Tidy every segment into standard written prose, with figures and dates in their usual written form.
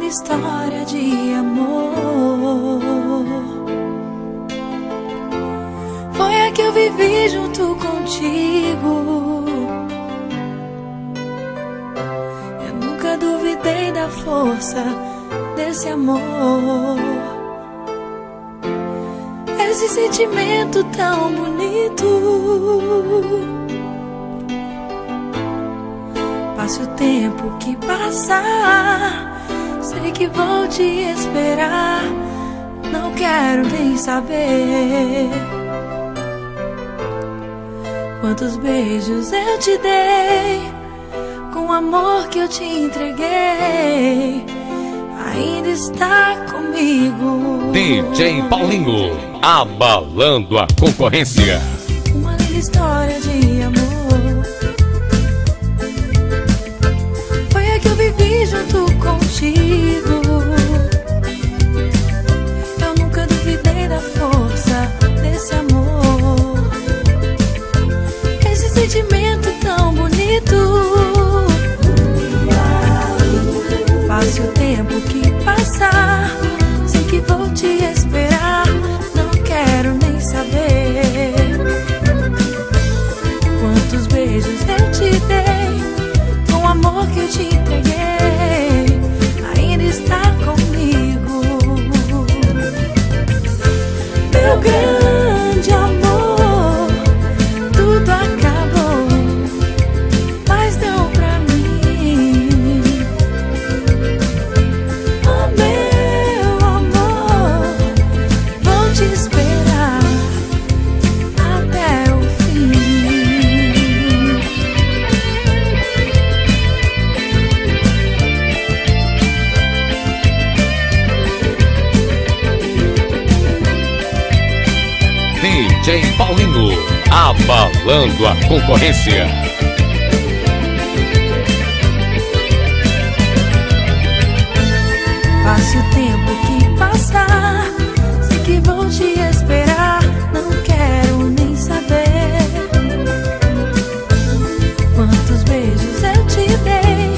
história de amor. Foi a que eu vivi junto contigo. Eu nunca duvidei da força desse amor. Esse sentimento tão bonito. Passe o tempo que passar, sei que vou te esperar. Não quero nem saber quantos beijos eu te dei, com o amor que eu te entreguei. Ainda está comigo. DJ Paulinho, abalando a concorrência. Uma linda história de amor. Foi a que eu vivi junto contigo. Eu nunca duvidei da força desse amor. Esse sentimento tão bonito. Passe o tempo que passar, sei que vou te esperar. Não quero nem saber quantos beijos eu te dei, com o amor que eu te entreguei. Ainda está comigo. Meu grande amor, tudo acabou, mas não pra mim. Oh, meu amor, vou te esperar até o fim. DJ Paulinho, abalando a concorrência. Passe o tempo que passar, sei que vou te esperar. Não quero nem saber quantos beijos eu te dei,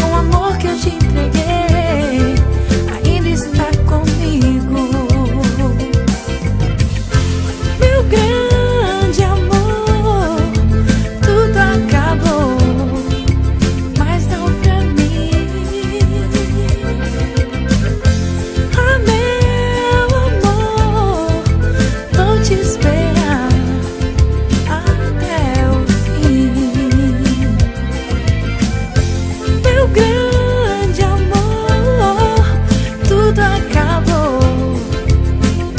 com o amor que eu te entreguei. Ainda está comigo. Meu grande amor, tudo acabou, mas não pra mim. Ah, meu amor, vou te esperar até o fim. Meu grande amor, tudo acabou,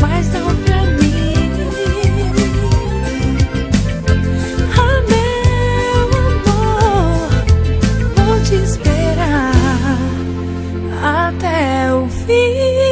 mas não pra mim. Ah, meu amor, vou te esperar até o fim.